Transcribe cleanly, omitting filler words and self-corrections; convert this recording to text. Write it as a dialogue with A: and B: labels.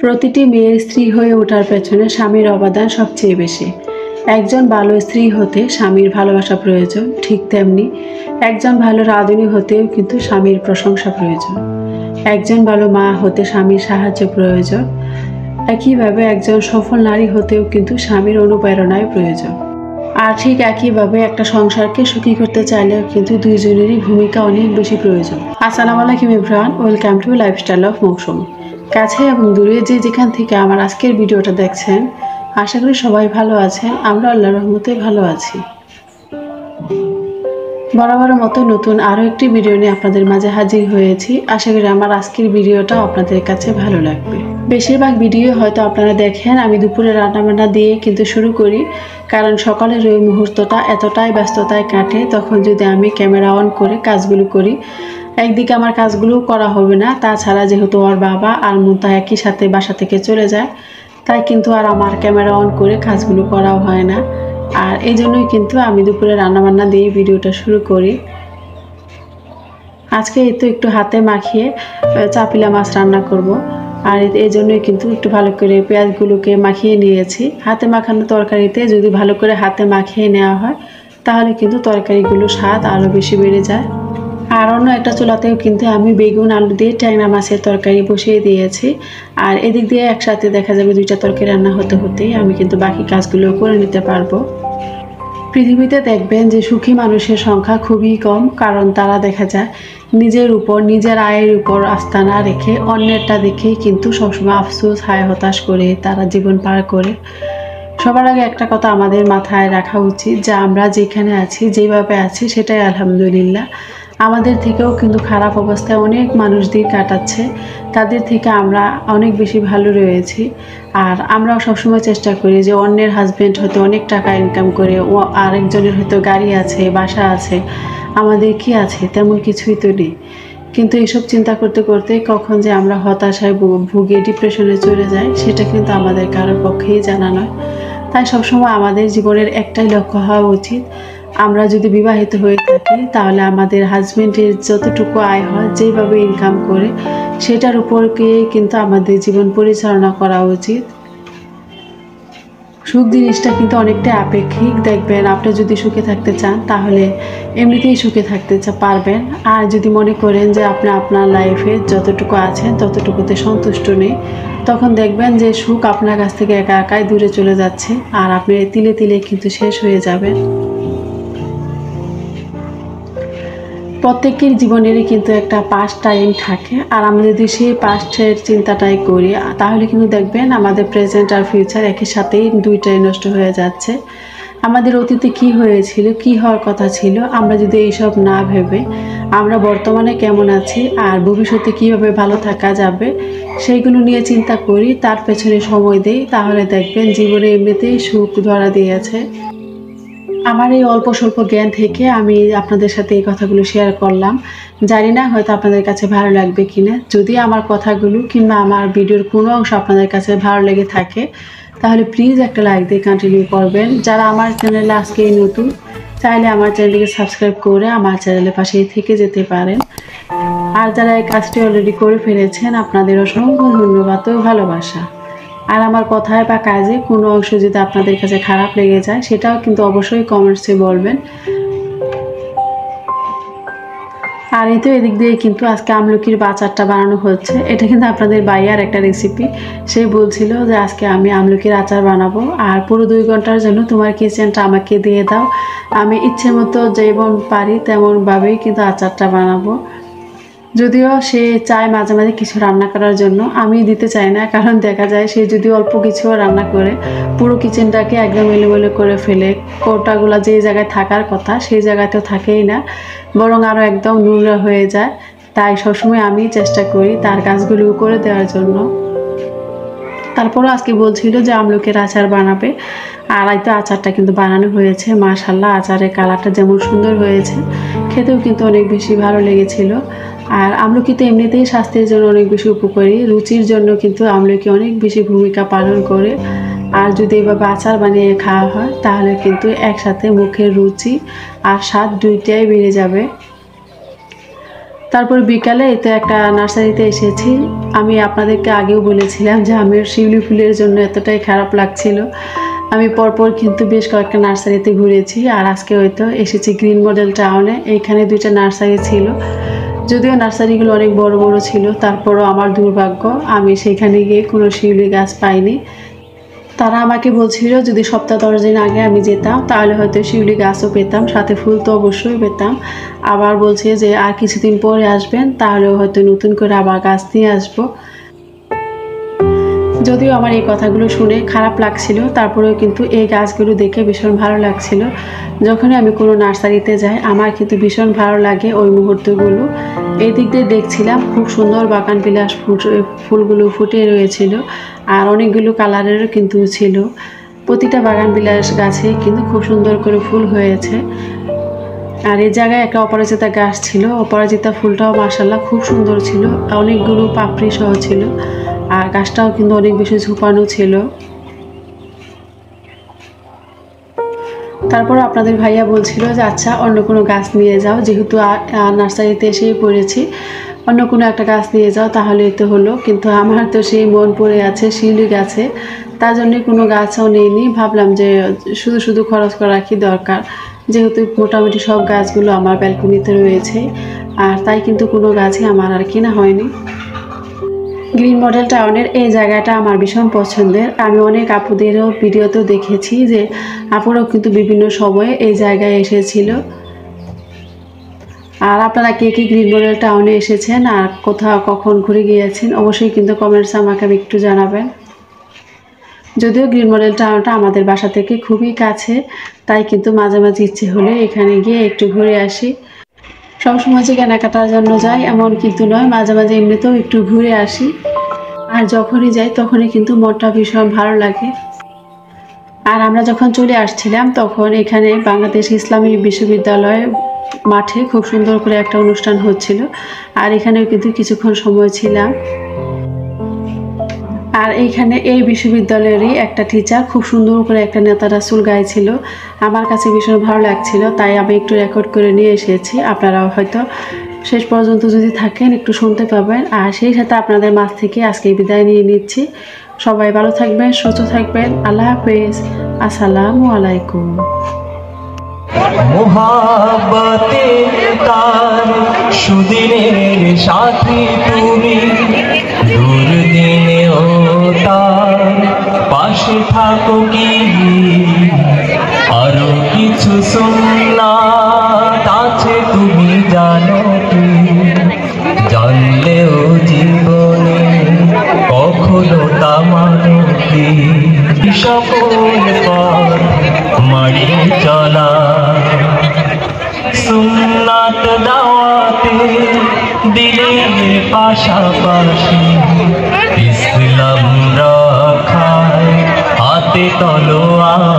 A: প্রতিটি মেয়ের স্ত্রী হয়ে ওঠার পেছনে স্বামীর অবদান সবচেয়ে বেশি। একজন ভালো স্ত্রী হতে স্বামীর ভালোবাসা প্রয়োজন, ঠিক তেমনি একজন ভালো রাঁধুনি হতেও কিন্তু স্বামীর প্রশংসা প্রয়োজন। একজন ভালো মা হতে স্বামীর সাহায্য প্রয়োজন। একইভাবে একজন সফল নারী হতেও কিন্তু স্বামীর অনুপ্রেরণায় প্রয়োজন। আর ঠিক একইভাবে একটা সংসারকে সুখী করতে চাইলেও কিন্তু দুইজনেরই ভূমিকা অনেক বেশি প্রয়োজন। আসসালামু আলাইকুম everyone, welcome to lifestyle of Mousumi. কাছে এবং দূরে যে যেখান থেকে আমার আজকের ভিডিওটা দেখছেন, আশা করি সবাই ভালো আছেন। আমরা আল্লাহর রহমতে ভালো আছি। বরাবরের মতো নতুন আরও একটি ভিডিও নিয়ে আপনাদের মাঝে হাজির হয়েছি। আশা করি আমার আজকের ভিডিওটা আপনাদের কাছে ভালো লাগবে। বেশিরভাগ ভিডিও হয়তো আপনারা দেখেন আমি দুপুরে রান্নাবান্না দিয়ে কিন্তু শুরু করি, কারণ সকালের ওই মুহূর্তটা এতটাই ব্যস্ততায় কাটে, তখন যদি আমি ক্যামেরা অন করে কাজগুলো করি, একদিকে আমার কাজগুলো করা হবে না, তাছাড়া যেহেতু ওর বাবা আর মুন্তা একই সাথে বাসা থেকে চলে যায়, তাই কিন্তু আর আমার ক্যামেরা অন করে কাজগুলো করাও হয় না। আর এই জন্যই কিন্তু আমি দুপুরে রান্নাবান্না দিয়ে ভিডিওটা শুরু করি। আজকে এই তো একটু হাতে মাখিয়ে চাপিলা মাছ রান্না করব, আর এই জন্যই কিন্তু একটু ভালো করে পেঁয়াজগুলোকে মাখিয়ে নিয়েছি। হাতে মাখানো তরকারিতে যদি ভালো করে হাতে মাখিয়ে নেওয়া হয়, তাহলে কিন্তু তরকারিগুলো স্বাদ আরও বেশি বেড়ে যায়। আর অন্য একটা চুলাতেও কিন্তু আমি বেগুন আলু দিয়ে ট্যাংরা মাছের তরকারি বসিয়ে দিয়েছি। আর এদিক দিয়ে একসাথে দেখা যাবে দুইটা তরকারি রান্না হতে হতেই আমি কিন্তু বাকি কাজগুলো করে নিতে পারবো। পৃথিবীতে দেখবেন যে সুখী মানুষের সংখ্যা খুবই কম, কারণ তারা দেখা যায় নিজের উপর, নিজের আয়ের উপর আস্থা না রেখে অন্যেরটা দেখেই কিন্তু সবসময় আফসোস হায় হতাশ করে তারা জীবন পার করে। সবার আগে একটা কথা আমাদের মাথায় রাখা উচিত যে আমরা যেখানে আছি, যেভাবে আছি, সেটাই আলহামদুলিল্লাহ। আমাদের থেকেও কিন্তু খারাপ অবস্থায় অনেক মানুষ দিন কাটাচ্ছে, তাদের থেকে আমরা অনেক বেশি ভালো রয়েছি। আর আমরাও সবসময় চেষ্টা করি যে অন্যের হাজব্যান্ড হয়তো অনেক টাকা ইনকাম করে, ও আরেকজনের হয়তো গাড়ি আছে, বাসা আছে, আমাদের কি আছে? তেমন কিছুই তো নেই। কিন্তু এইসব চিন্তা করতে করতে কখন যে আমরা হতাশায় ভুগে ডিপ্রেশনে চলে যাই, সেটা কিন্তু আমাদের কারোর পক্ষেই জানা নয়। তাই সবসময় আমাদের জীবনের একটাই লক্ষ্য হওয়া উচিত, আমরা যদি বিবাহিত হয়ে থাকি তাহলে আমাদের হাজব্যান্ডের যতটুকু আয় হয়, যেভাবে ইনকাম করে, সেটার উপর গিয়ে কিন্তু আমাদের জীবন পরিচালনা করা উচিত। সুখ জিনিসটা কিন্তু অনেকটা আপেক্ষিক। দেখবেন আপনি যদি সুখে থাকতে চান তাহলে এমনিতেই সুখে থাকতে পারবেন। আর যদি মনে করেন যে আপনি আপনার লাইফে যতটুকু আছেন ততটুকুতে সন্তুষ্ট নেই, তখন দেখবেন যে সুখ আপনার কাছ থেকে একা একাই দূরে চলে যাচ্ছে, আর আপনি তিলে তিলে কিন্তু শেষ হয়ে যাবেন। প্রত্যেকের জীবনেরই কিন্তু একটা পাস্ট টাইম থাকে, আর আমরা যদি সেই পাস্টের চিন্তাটাই করি, তাহলে কিন্তু দেখবেন আমাদের প্রেজেন্ট আর ফিউচার একই সাথেই দুইটাই নষ্ট হয়ে যাচ্ছে। আমাদের অতীতে কি হয়েছিল, কি হওয়ার কথা ছিল, আমরা যদি এইসব না ভেবে আমরা বর্তমানে কেমন আছি আর ভবিষ্যতে কীভাবে ভালো থাকা যাবে সেইগুলো নিয়ে চিন্তা করি, তার পেছনে সময় দিই, তাহলে দেখবেন জীবনে এমনিতেই সুখ ধরা দিয়েছে। আমার এই অল্প স্বল্প জ্ঞান থেকে আমি আপনাদের সাথে এই কথাগুলো শেয়ার করলাম। জানি না হয়তো আপনাদের কাছে ভালো লাগবে কিনা। যদি আমার কথাগুলো কিংবা আমার ভিডিওর কোনো অংশ আপনাদের কাছে ভালো লেগে থাকে, তাহলে প্লিজ একটা লাইক দিয়ে কন্টিনিউ করবেন। যারা আমার চ্যানেলে আজকেই নতুন, চাইলে আমার চ্যানেলটিকে সাবস্ক্রাইব করে আমার চ্যানেলের পাশেই থেকে যেতে পারেন। আর যারা এই কাজটি অলরেডি করে ফেলেছেন, আপনাদের অসংখ্য ধন্যবাদ ও ভালোবাসা। আর আমার কথায় বা কাজে কোনো অংশ যদি আপনাদের কাছে খারাপ লেগে যায়, সেটাও কিন্তু অবশ্যই কমেন্টসে বলবেন। আর এই তো এদিক দিয়ে কিন্তু আজকে আমলকির আচারটা বানানো হচ্ছে। এটা কিন্তু আপনাদের বাইয়ার একটা রেসিপি। সে বলছিল যে আজকে আমি আমলকির আচার বানাবো, আর পুরো 2 ঘন্টার জন্য তোমার কিচেনটা আমাকে দিয়ে দাও, আমি ইচ্ছে মতো যেমন পারি তেমনভাবেই কিন্তু আচারটা বানাবো। যদিও সে চায় মাঝে মাঝে কিছু রান্না করার জন্য, আমি দিতে চাই না, কারণ দেখা যায় সে যদি অল্প কিছু রান্না করে পুরো কিচেনটাকে একদম এলোমেলো করে ফেলে। কৌটাগুলো যে জায়গায় থাকার কথা সেই জায়গাতেও থাকেই না, বরং আরও একদম নোংরা হয়ে যায়। তাই সবসময় আমি চেষ্টা করি তার কাজগুলো করে দেওয়ার জন্য। তারপরও আজকে বলছিল যে আমলকির আচার বানাবে, আর এই তো আচারটা কিন্তু বানানো হয়েছে। মাশাআল্লাহ, আচারের কালারটা যেমন সুন্দর হয়েছে, খেতেও কিন্তু অনেক বেশি ভালো লেগেছিল। আর আমলকি তো এমনিতেই স্বাস্থ্যের জন্য অনেক বেশি উপকারী, রুচির জন্য কিন্তু আমলকি অনেক বেশি ভূমিকা পালন করে। আর যদি এভাবে আচার বানিয়ে খাওয়া হয়, তাহলে কিন্তু একসাথে মুখের রুচি আর স্বাদ দুইটাই বেড়ে যাবে। তারপর বিকালে এতে একটা নার্সারিতে এসেছি। আমি আপনাদেরকে আগেও বলেছিলাম যে আমার শিউলি ফুলের জন্য এতটাই খারাপ লাগছিল। আমি পরপর কিন্তু বেশ কয়েকটা নার্সারিতে ঘুরেছি, আর আজকে হয়তো এসেছি গ্রিন মডেল টাউনে। এইখানে দুইটা নার্সারি ছিল, যদিও নার্সারিগুলো অনেক বড় বড় ছিল, তারপরও আমার দুর্ভাগ্য আমি সেখানে গিয়ে কোনো শিউলি গাছ পাইনি। তারা আমাকে বলছিল যদি সপ্তাহ 10 দিন আগে আমি যেতাম তাহলে হয়তো শিউলি গাছও পেতাম, সাথে ফুল তো অবশ্যই পেতাম। আবার বলছে যে আর কিছুদিন পরে আসবেন, তাহলেও হয়তো নতুন করে আবার গাছ নিয়ে আসবো। যদিও আমার এই কথাগুলো শুনে খারাপ লাগছিল, তারপরেও কিন্তু এই গাছগুলো দেখে ভীষণ ভালো লাগছিল। যখনই আমি কোনো নার্সারিতে যাই আমার কিন্তু ভীষণ ভালো লাগে ওই মুহূর্তগুলো। এই দিক দিয়ে দেখছিলাম খুব সুন্দর বাগান বিলাস ফুলগুলো ফুটে রয়েছিল, আর অনেকগুলো কালারেরও কিন্তু ছিল। প্রতিটা বাগান বিলাস গাছে কিন্তু খুব সুন্দর করে ফুল হয়েছে। আর এই জায়গায় একটা অপরাজিতা গাছ ছিল, অপরাজিতা ফুলটাও মাশাআল্লাহ খুব সুন্দর ছিল, অনেকগুলো পাপড়ি সহ ছিল, আর গাছটাও কিন্তু অনেক বেশি ঝোপানো ছিল। তারপর আপনাদের ভাইয়া বলছিল যে আচ্ছা অন্য কোনো গাছ নিয়ে যাও, যেহেতু নার্সারিতে এসেই পড়েছি, অন্য কোনো একটা গাছ নিয়ে যাও তাহলেই তো হলো। কিন্তু আমার তো সেই মন পড়ে আছে শিউলি গাছে, তার জন্য কোনো গাছও নেইনি। ভাবলাম যে শুধু শুধু খরচ করা কি দরকার, যেহেতু মোটামুটি সব গাছগুলো আমার ব্যালকনিতে রয়েছে, আর তাই কিন্তু কোনো গাছই আমার আর কেনা হয়নি। গ্রিন মডেল টাউনের এই জায়গাটা আমার ভীষণ পছন্দের। আমি অনেক আপুদেরও ভিডিওতেও দেখেছি যে আপুরাও কিন্তু বিভিন্ন সময়ে এই জায়গায় এসেছিল। আর আপনারা কে কে গ্রিন মডেল টাউনে এসেছেন আর কোথাও কখন ঘুরে গিয়েছেন অবশ্যই কিন্তু কমেন্টসে আমাকে একটু জানাবেন। যদিও গ্রিন মডেল টাউনটা আমাদের বাসা থেকে খুবই কাছে, তাই কিন্তু মাঝে মাঝে ইচ্ছে হলে এখানে গিয়ে একটু ঘুরে আসি। সবসময় যে কেনাকাটার জন্য যাই এমন কিন্তু নয়, মাঝে মাঝে এমনিতেও একটু ঘুরে আসি। আর যখনই যাই তখনই কিন্তু মনটা ভীষণ ভালো লাগে। আর আমরা যখন চলে আসছিলাম তখন এখানে বাংলাদেশ ইসলামী বিশ্ববিদ্যালয় মাঠে খুব সুন্দর করে একটা অনুষ্ঠান হচ্ছিল, আর এখানেও কিন্তু কিছুক্ষণ সময় ছিলাম। আর এইখানে এই বিশ্ববিদ্যালয়েরই একটা টিচার খুব সুন্দর করে একটা নেতা রাসূল গাইছিল, আমার কাছে ভীষণ ভালো লাগছিল, তাই আমি একটু রেকর্ড করে নিয়ে এসেছি। আপনারাও হয়তো শেষ পর্যন্ত যদি থাকেন একটু শুনতে পাবেন। আর সেই সাথে আপনাদের মাঝ থেকে আজকে বিদায় নিয়ে নিচ্ছি। সবাই ভালো থাকবেন, সুস্থ থাকবেন। আল্লাহ হাফেজ, আসসালামু আলাইকুম।
B: মোহাব্বতের তার সুদিনের সাথী তুমি, দুর্দিনেও তার পাশে থাকো কি, আরো কিছু সুন্নাত আছে তুমি জানো কি, জানলেও জীবনে কখনো তা মানো কি, সকল পথ মাড়িয়ে চলা সুন্নাত দাওয়াতে দিলের পাশাপাশি, ইসলাম রাখায় হাতে তলোয়ার।